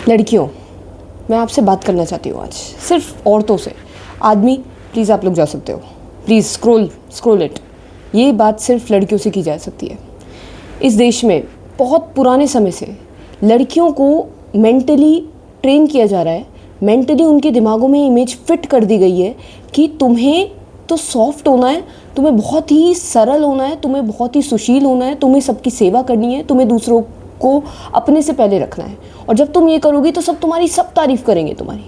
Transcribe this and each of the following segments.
लड़कियों, मैं आपसे बात करना चाहती हूँ आज, सिर्फ औरतों से। आदमी प्लीज़ आप लोग जा सकते हो, प्लीज़ स्क्रोल इट। ये बात सिर्फ लड़कियों से की जा सकती है। इस देश में बहुत पुराने समय से लड़कियों को मेंटली ट्रेन किया जा रहा है, मेंटली उनके दिमागों में इमेज फिट कर दी गई है कि तुम्हें तो सॉफ्ट होना है, तुम्हें बहुत ही सरल होना है, तुम्हें बहुत ही सुशील होना है, तुम्हें सबकी सेवा करनी है, तुम्हें दूसरों को अपने से पहले रखना है। और जब तुम ये करोगी तो सब तुम्हारी सब तारीफ़ करेंगे तुम्हारी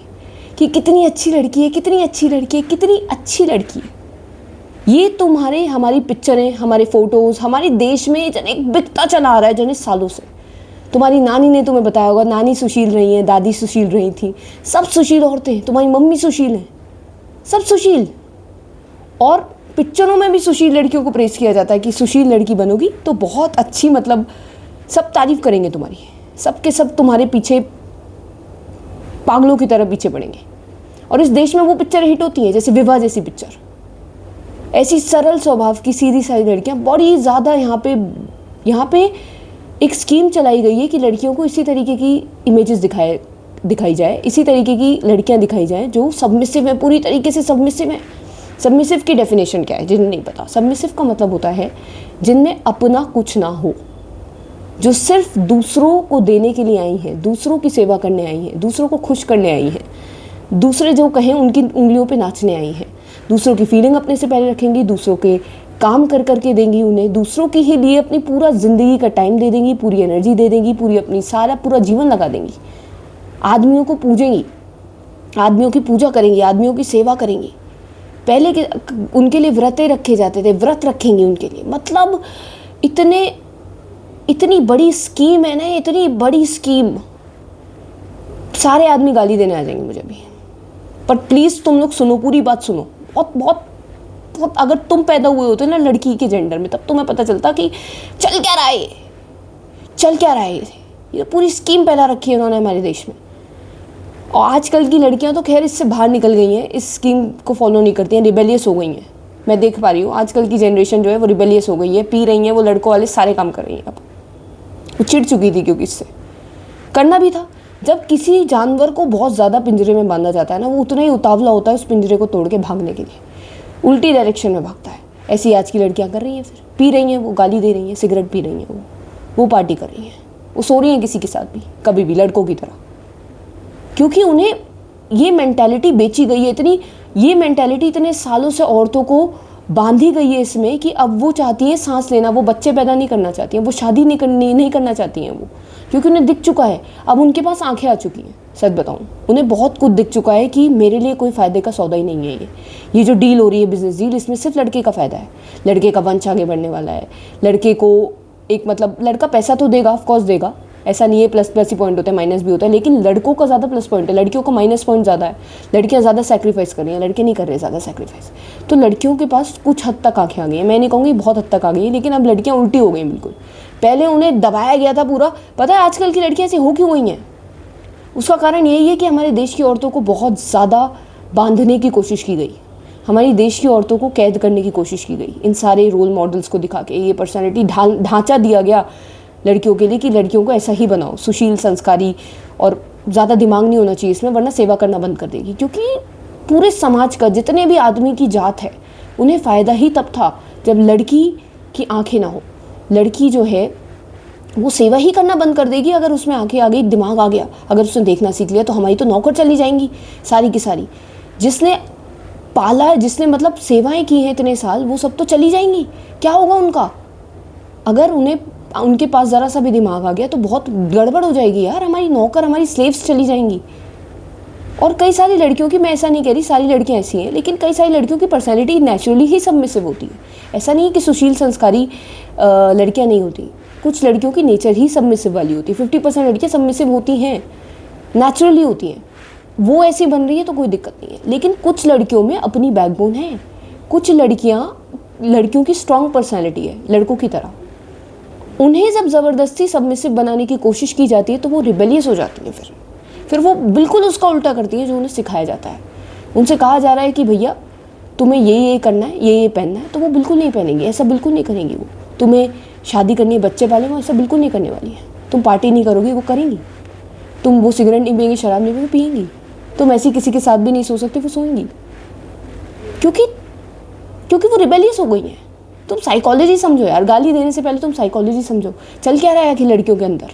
कि कितनी अच्छी लड़की है, कितनी अच्छी लड़की है, कितनी अच्छी लड़की है। ये तुम्हारे हमारी पिक्चरें, हमारे फ़ोटोज़, हमारे देश में जन एक बिकता चला आ रहा है जन सालों से। तुम्हारी नानी ने तुम्हें बताया होगा, नानी सुशील रही हैं, दादी सुशील रही थी, सब सुशील औरतें, तुम्हारी मम्मी सुशील हैं, सब सुशील। और पिक्चरों में भी सुशील लड़कियों को प्रेस किया जाता है कि सुशील लड़की बनोगी तो बहुत अच्छी, मतलब सब तारीफ़ करेंगे तुम्हारी, सब के सब तुम्हारे पीछे पागलों की तरह पीछे पड़ेंगे। और इस देश में वो पिक्चर हिट होती हैं, जैसे विवाह जैसी पिक्चर। ऐसी सरल स्वभाव की सीधी सारी लड़कियां बड़ी ज़्यादा यहाँ पे एक स्कीम चलाई गई है कि लड़कियों को इसी तरीके की इमेजेस दिखाई जाए, इसी तरीके की लड़कियां दिखाई जाए जो सबमिसिव है, पूरी तरीके से सबमिसिव है। सबमिसिव की डेफिनेशन क्या है जिन्हें नहीं पता? सबमिसिव का मतलब होता है जिनमें अपना कुछ ना हो, जो सिर्फ दूसरों को देने के लिए आई हैं, दूसरों की सेवा करने आई हैं, दूसरों को खुश करने आई हैं, दूसरे जो कहें उनकी उंगलियों पे नाचने आई हैं, दूसरों की फीलिंग अपने से पहले रखेंगी, दूसरों के काम कर करके देंगी उन्हें, दूसरों के ही लिए अपनी पूरा ज़िंदगी का टाइम दे देंगी, पूरी एनर्जी दे देंगी, पूरी अपनी पूरा जीवन लगा देंगी। आदमियों को पूजेंगी, आदमियों की पूजा करेंगी, आदमियों की सेवा करेंगी। पहले के उनके लिए व्रतें रखे जाते थे, व्रत रखेंगी उनके लिए। मतलब इतनी बड़ी स्कीम है ना, इतनी बड़ी स्कीम, सारे आदमी गाली देने आ जाएंगे मुझे भी। पर प्लीज़ तुम लोग सुनो, पूरी बात सुनो। बहुत बहुत बहुत अगर तुम पैदा हुए होते ना लड़की के जेंडर में, तब तुम्हें पता चलता कि चल क्या रहा है, चल क्या रहा है। ये पूरी स्कीम फैला रखी है उन्होंने हमारे देश में। और आजकल की लड़कियां तो खैर इससे बाहर निकल गई हैं, इस स्कीम को फॉलो नहीं करती हैं, रिबेलियस हो गई हैं। मैं देख पा रही हूँ आजकल की जनरेशन जो है वो रिबेलियस हो गई है, पी रही हैं, वो लड़कों वाले सारे काम कर रही हैं। अब वो चिढ़ चुकी थी, क्योंकि इससे करना भी था। जब किसी जानवर को बहुत ज़्यादा पिंजरे में बांधा जाता है ना, वो उतना ही उतावला होता है उस पिंजरे को तोड़ के भागने के लिए, उल्टी डायरेक्शन में भागता है। ऐसी आज की लड़कियां कर रही हैं, फिर पी रही हैं, वो गाली दे रही हैं, सिगरेट पी रही हैं, वो पार्टी कर रही हैं, वो सो रही हैं किसी के साथ भी, कभी भी लड़कों की तरह। क्योंकि उन्हें ये मेंटालिटी बेची गई है, ये मेंटालिटी इतने सालों से औरतों को बांधी गई है इसमें कि अब वो चाहती हैं सांस लेना, वो बच्चे पैदा नहीं करना चाहती हैं, वो शादी नहीं करना चाहती हैं वो, क्योंकि उन्हें दिख चुका है, अब उनके पास आंखें आ चुकी हैं। सच बताऊं, उन्हें बहुत कुछ दिख चुका है कि मेरे लिए कोई फ़ायदे का सौदा ही नहीं है ये जो डील हो रही है, बिजनेस डील, इसमें सिर्फ लड़के का फ़ायदा है, लड़के का वंश आगे बढ़ने वाला है। लड़के को एक मतलब लड़का पैसा तो देगा, ऑफकोर्स देगा, ऐसा नहीं है, प्लस ही पॉइंट होता है, माइनस भी होता है, लेकिन लड़कों का ज़्यादा प्लस पॉइंट है, लड़कियों का माइनस पॉइंट ज़्यादा है। लड़कियां ज़्यादा सेक्रीफाइस कर रही हैं, लड़के नहीं कर रहे ज़्यादा सेक्रीफाइस। तो लड़कियों के पास कुछ हद तक आंखें आ गई हैं, मैं नहीं कहूँगी बहुत हद तक आ गई है, लेकिन अब लड़कियां उल्टी हो गई बिल्कुल। पहले उन्हें दबाया गया था पूरा। पता है आजकल की लड़कियां ऐसी हो क्यों गई हैं? उसका कारण यही है कि हमारे देश की औरतों को बहुत ज़्यादा बांधने की कोशिश की गई, हमारी देश की औरतों को कैद करने की कोशिश की गई, इन सारे रोल मॉडल्स को दिखा के। ये पर्सनैलिटी ढांचा दिया गया लड़कियों के लिए कि लड़कियों को ऐसा ही बनाओ, सुशील, संस्कारी, और ज़्यादा दिमाग नहीं होना चाहिए इसमें, वरना सेवा करना बंद कर देगी। क्योंकि पूरे समाज का जितने भी आदमी की जात है उन्हें फ़ायदा ही तब था जब लड़की की आंखें ना हो। लड़की जो है वो सेवा ही करना बंद कर देगी अगर उसमें आंखें आ गई, दिमाग आ गया, अगर उसने देखना सीख लिया तो हमारी तो नौकर चली जाएंगी सारी की सारी। जिसने पाला है, जिसने मतलब सेवाएं की हैं इतने साल, वो सब तो चली जाएंगी। क्या होगा उनका? अगर उनके पास ज़रा सा भी दिमाग आ गया तो बहुत गड़बड़ हो जाएगी यार, हमारी नौकर, हमारी स्लेव्स चली जाएंगी। और कई सारी लड़कियों की, मैं ऐसा नहीं कह रही सारी लड़कियां ऐसी हैं, लेकिन कई सारी लड़कियों की पर्सनैलिटी नेचुरली ही सबमिसिव होती है। ऐसा नहीं है कि सुशील संस्कारी लड़कियां नहीं होती, कुछ लड़कियों की नेचर ही सबमिसिव वाली होती है। 50% लड़कियां सबमिसिव होती हैं, नेचुरली होती हैं, वो ऐसी बन रही है तो कोई दिक्कत नहीं है। लेकिन कुछ लड़कियों में अपनी बैकबोन है, कुछ लड़कियों की स्ट्रॉन्ग पर्सनैलिटी है लड़कों की तरह। उन्हें जब ज़बरदस्ती सबमिसिव बनाने की कोशिश की जाती है तो वो रिबेलियस हो जाती है, फिर वो बिल्कुल उसका उल्टा करती है जो उन्हें सिखाया जाता है। उनसे कहा जा रहा है कि भैया तुम्हें ये करना है, ये पहनना है, तो वो बिल्कुल नहीं पहनेंगी, ऐसा बिल्कुल नहीं करेंगी। वो तुम्हें शादी करनी है, बच्चे पाले, वो ऐसा बिल्कुल नहीं करने वाली है। तुम पार्टी नहीं करोगी, वो करेंगी। तुम वो सिगरेट नहीं पिएंगी, शराब नहीं पिएंगी, तुम ऐसी किसी के साथ भी नहीं सो सकते, वो सोएंगी। क्योंकि वो रिबेलियस हो गई हैं। तुम साइकोलॉजी समझो यार, गाली देने से पहले तुम साइकोलॉजी समझो। चल क्या रहा है कि लड़कियों के अंदर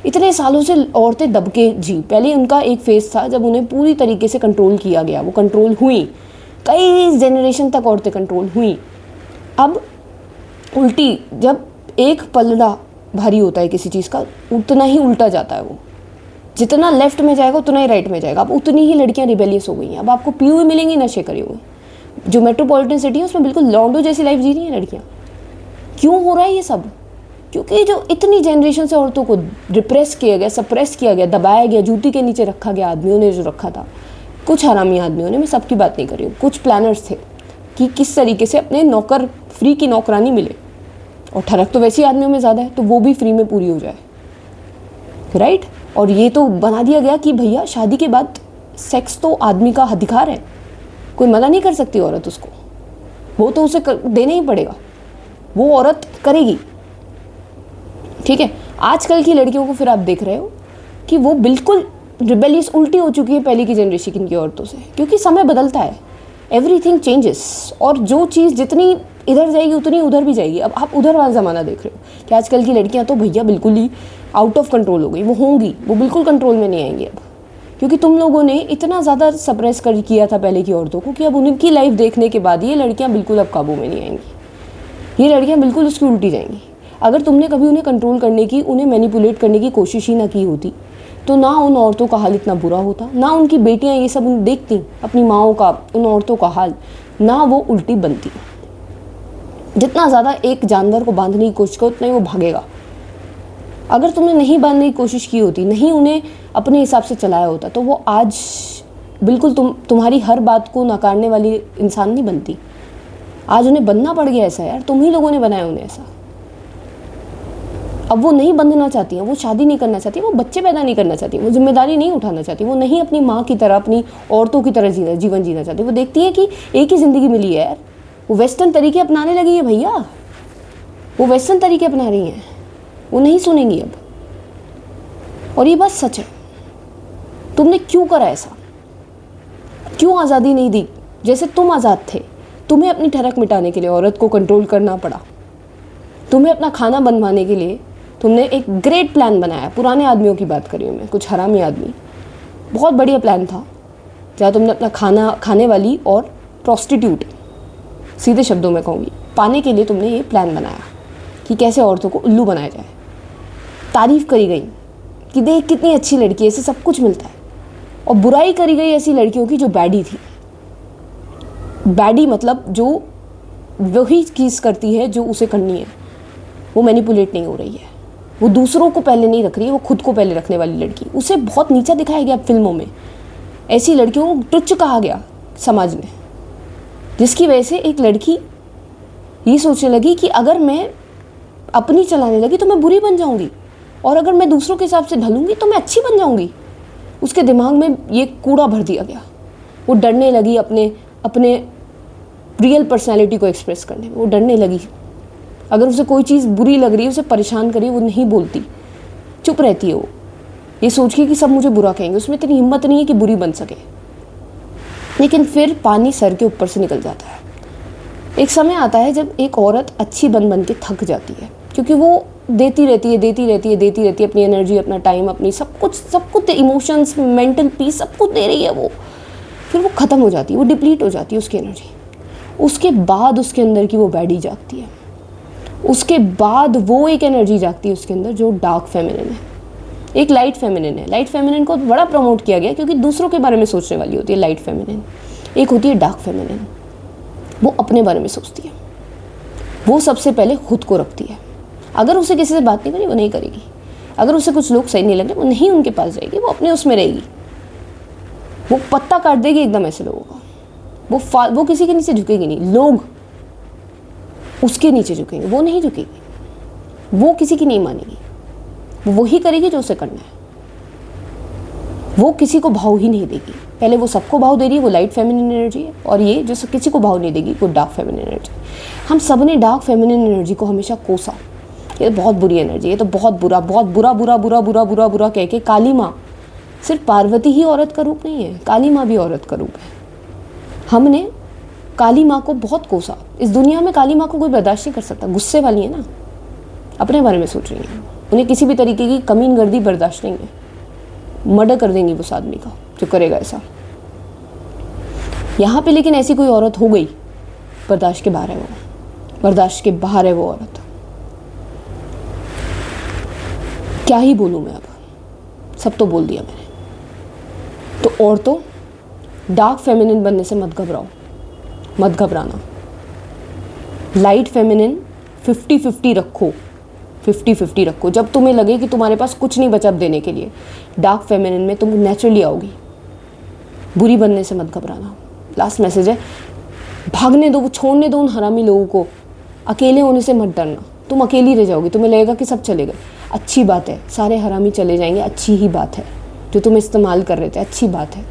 इतने सालों से औरतें दब के जी, पहले उनका एक फेज था जब उन्हें पूरी तरीके से कंट्रोल किया गया, वो कंट्रोल हुई, कई जनरेशन तक औरतें कंट्रोल हुई। अब उल्टी, जब एक पलड़ा भारी होता है किसी चीज़ का, उतना ही उल्टा जाता है वो, जितना लेफ्ट में जाएगा उतना ही राइट में जाएगा। अब उतनी ही लड़कियां रिबेलियस हो गई हैं। अब आपको पी हुई मिलेंगी, नशे करे हुए। जो मेट्रोपॉलिटन सिटी है उसमें बिल्कुल लॉन्डो जैसी लाइफ जी रही हैं लड़कियां। क्यों हो रहा है ये सब? क्योंकि जो इतनी जनरेशन से औरतों को रिप्रेस किया गया, सप्रेस किया गया, दबाया गया, जूती के नीचे रखा गया, आदमियों ने जो रखा था, कुछ हरामी आदमियों ने, मैं सबकी बात नहीं कर रही हूँ, कुछ प्लानर्स थे कि किस तरीके से अपने नौकर, फ्री की नौकरानी मिले, और ठरक तो वैसे ही आदमियों में ज़्यादा है तो वो भी फ्री में पूरी हो जाए, राइट। और ये तो बना दिया गया कि भैया शादी के बाद सेक्स तो आदमी का अधिकार है, कोई मना नहीं कर सकती औरत उसको, वो तो उसे देना ही पड़ेगा, वो औरत करेगी, ठीक है। आजकल की लड़कियों को फिर आप देख रहे हो कि वो बिल्कुल रिबेलियस उल्टी हो चुकी है पहले की जनरेशन की औरतों से, क्योंकि समय बदलता है, एवरीथिंग चेंजेस, और जो चीज़ जितनी इधर जाएगी उतनी उधर भी जाएगी। अब आप उधर वाला ज़माना देख रहे हो कि आजकल की लड़कियां तो भैया बिल्कुल ही आउट ऑफ कंट्रोल हो गई, वो होंगी, वो बिल्कुल कंट्रोल में नहीं आएंगी अब, क्योंकि तुम लोगों ने इतना ज़्यादा सप्रेस कर किया था पहले की औरतों को कि अब उनकी लाइफ देखने के बाद ये लड़कियाँ बिल्कुल अब काबू में नहीं आएंगी, ये लड़कियाँ बिल्कुल उसकी उल्टी जाएंगी। अगर तुमने कभी उन्हें कंट्रोल करने की, उन्हें मैनिपुलेट करने की कोशिश ही ना की होती तो ना उन औरतों का हाल इतना बुरा होता, ना उनकी बेटियां ये सब देखती अपनी माओं का, उन औरतों का हाल, ना वो उल्टी बनती। जितना ज़्यादा एक जानवर को बांधने की कोशिश करो उतना ही वो भागेगा। अगर तुमने नहीं बांधने की कोशिश की होती, नहीं उन्हें अपने हिसाब से चलाया होता, तो वो आज बिल्कुल तुम्हारी हर बात को नकारने वाली इंसान नहीं बनती। आज उन्हें बनना पड़ गया ऐसा यार, तुम ही लोगों ने बनाया उन्हें ऐसा। अब वो नहीं बंधना चाहती हैं, वो शादी नहीं करना चाहती, वो बच्चे पैदा नहीं करना चाहती, वो जिम्मेदारी नहीं उठाना चाहती, वो नहीं अपनी माँ की तरह, अपनी औरतों की तरह जीवन जीना चाहती। वो देखती है कि एक ही ज़िंदगी मिली है यार, वो वेस्टर्न तरीके अपनाने लगी है भैया, वो वेस्टर्न तरीके अपना रही हैं, वो नहीं सुनेंगी अब। और ये बात सच है। तुमने क्यों करा ऐसा? क्यों आज़ादी नहीं दी? जैसे तुम आज़ाद थे, तुम्हें अपनी ठरक मिटाने के लिए औरत को कंट्रोल करना पड़ा, तुम्हें अपना खाना बनवाने के लिए तुमने एक ग्रेट प्लान बनाया। पुराने आदमियों की बात कर रही हूँ मैं, कुछ हरामी आदमी, बहुत बढ़िया प्लान था, जहाँ तुमने अपना खाने वाली और प्रोस्टिट्यूट, सीधे शब्दों में कहूँगी, पाने के लिए तुमने ये प्लान बनाया कि कैसे औरतों को उल्लू बनाया जाए। तारीफ़ करी गई कि देख कितनी अच्छी लड़की है, इसे सब कुछ मिलता है, और बुराई करी गई ऐसी लड़कियों की जो बैडी थी। बैडी मतलब जो वही चीज़ करती है जो उसे करनी है, वो मैनिपुलेट नहीं हो रही है, वो दूसरों को पहले नहीं रख रही है, वो खुद को पहले रखने वाली लड़की, उसे बहुत नीचा दिखाया गया फिल्मों में। ऐसी लड़कियों को तुच्छ कहा गया समाज में, जिसकी वजह से एक लड़की ये सोचने लगी कि अगर मैं अपनी चलाने लगी तो मैं बुरी बन जाऊंगी, और अगर मैं दूसरों के हिसाब से ढलूंगी तो मैं अच्छी बन जाऊंगी। उसके दिमाग में ये कूड़ा भर दिया गया। वो डरने लगी अपने रियल पर्सनैलिटी को एक्सप्रेस करने में, वो डरने लगी। अगर उसे कोई चीज़ बुरी लग रही है, उसे परेशान करी, वो नहीं बोलती, चुप रहती है। वो ये सोच के कि सब मुझे बुरा कहेंगे, उसमें इतनी हिम्मत नहीं है कि बुरी बन सके। लेकिन फिर पानी सर के ऊपर से निकल जाता है। एक समय आता है जब एक औरत अच्छी बन के थक जाती है, क्योंकि वो देती रहती है अपनी एनर्जी, अपना टाइम, अपनी सब कुछ इमोशंस, मेंटल पीस, सब कुछ दे रही है वो। फिर वो ख़त्म हो जाती है, वो डिप्लीट हो जाती है उसकी एनर्जी। उसके बाद उसके अंदर की वो बैडी जागती है। उसके बाद वो एक एनर्जी जागती है उसके अंदर जो डार्क फेमिनिन है, एक लाइट फेमिनिन है। लाइट फेमिनिन को बड़ा प्रमोट किया गया क्योंकि दूसरों के बारे में सोचने वाली होती है लाइट फेमिनिन। एक होती है डार्क फेमिनिन, वो अपने बारे में सोचती है, वो सबसे पहले खुद को रखती है। अगर उसे किसी से बात नहीं करनी, वो नहीं करेगी। अगर उसे कुछ लोग सही नहीं लग रहे, वो नहीं उनके पास जाएगी, वो अपने उसमें रहेगी। वो पत्ता काट देगी एकदम ऐसे लोगों का। वो किसी के नीचे झुकेगी नहीं, लोग उसके नीचे झुकेंगे, वो नहीं झुकेगी। वो किसी की नहीं मानेगी, वो वही करेगी जो उसे करना है। वो किसी को भाव ही नहीं देगी। पहले वो सबको भाव दे रही है, वो लाइट फेमिनिन एनर्जी है, और ये जो किसी को भाव नहीं देगी, वो डार्क फेमिनिन एनर्जी। हम सब ने डार्क फेमिनिन एनर्जी को हमेशा कोसा, ये बहुत बुरी एनर्जी है, ये तो बहुत बुरा कह के काली माँ सिर्फ पार्वती ही औरत का रूप नहीं है, काली माँ भी औरत का रूप है। हमने काली माँ को बहुत कोसा। इस दुनिया में काली माँ को कोई बर्दाश्त नहीं कर सकता। गुस्से वाली है ना, अपने बारे में सोच रही है, उन्हें किसी भी तरीके की कमीनगर्दी बर्दाश्त नहीं है। मर्डर कर देंगी उस आदमी का जो करेगा ऐसा। यहाँ पे लेकिन ऐसी कोई औरत हो गई, बर्दाश्त के बाहर है वो, बर्दाश्त के बाहर है वो औरत। क्या ही बोलूँ मैं, अब सब तो बोल दिया मैंने। तो औरतों, डार्क फेमिनिन बनने से मत घबराओ, मत घबराना। लाइट फेमिनिन 50-50 रखो, 50-50 रखो। जब तुम्हें लगे कि तुम्हारे पास कुछ नहीं बचा अब देने के लिए, डार्क फेमिनिन में तुम नेचुरली आओगी। बुरी बनने से मत घबराना। लास्ट मैसेज है, भागने दो, छोड़ने दो उन हरामी लोगों को। अकेले होने से मत डरना, तुम अकेली रह जाओगी, तुम्हें लगेगा कि सब चले गए। अच्छी बात है, सारे हरामी चले जाएंगे, अच्छी ही बात है। जो तुम्हें इस्तेमाल कर रहे थे, अच्छी बात है।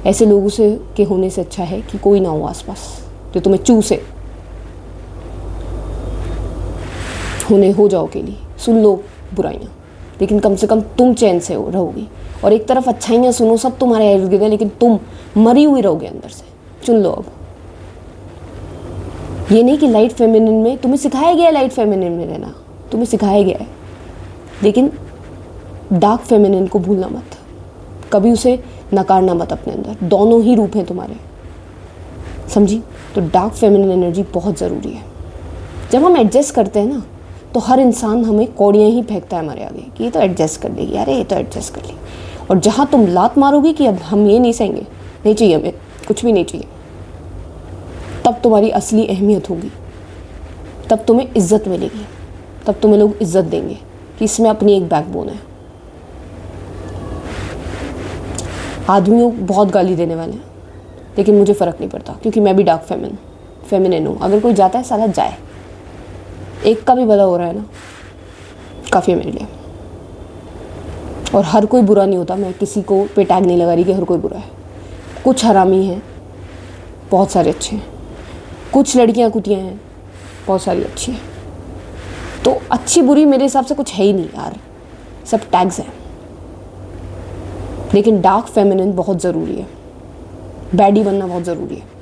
ऐसे लोगों से के होने से अच्छा है कि कोई ना हो आसपास जो तुम्हें चूसे। होने हो जाओ अकेली, सुन लो बुराइयाँ, लेकिन कम से कम तुम चैन से रहोगी। और एक तरफ अच्छाइयाँ सुनो, सब तुम्हारे इर्द गिर्द है, लेकिन तुम मरी हुई रहोगे अंदर से। चुन लो अब। ये नहीं कि लाइट फेमिनिन में तुम्हें सिखाया गया है, लाइट फेमिनिन में रहना तुम्हें सिखाया गया है, लेकिन डार्क फेमिनिन को भूलना मत, कभी उसे नकारना मत अपने अंदर। दोनों ही रूप हैं तुम्हारे, समझी? तो डार्क फेमिनिन एनर्जी बहुत ज़रूरी है। जब हम एडजस्ट करते हैं ना, तो हर इंसान हमें कौड़ियाँ ही फेंकता है हमारे आगे कि ये तो एडजस्ट कर लेगी, अरे ये तो एडजस्ट कर ली। और जहाँ तुम लात मारोगी कि अब हम ये नहीं सहेंगे, नहीं चाहिए हमें, कुछ भी नहीं चाहिए, तब तुम्हारी असली अहमियत होगी, तब तुम्हें इज्जत मिलेगी, तब तुम्हें लोग इज्जत देंगे कि इसमें अपनी एक बैकबोन है। आदमियों बहुत गाली देने वाले हैं, लेकिन मुझे फ़र्क नहीं पड़ता, क्योंकि मैं भी डार्क फेमिनिन हूँ। अगर कोई जाता है साला जाए, एक का भी भला हो रहा है ना, काफ़ी है मेरे लिए। और हर कोई बुरा नहीं होता, मैं किसी को पे टैग नहीं लगा रही कि हर कोई बुरा है। कुछ हरामी हैं, बहुत सारे अच्छे हैं। कुछ लड़कियां कुतियाँ हैं, बहुत सारी अच्छी हैं। तो अच्छी बुरी मेरे हिसाब से कुछ है ही नहीं यार, सब टैग्स हैं। लेकिन डार्क फेमिनिन बहुत ज़रूरी है, बैडी बनना बहुत ज़रूरी है।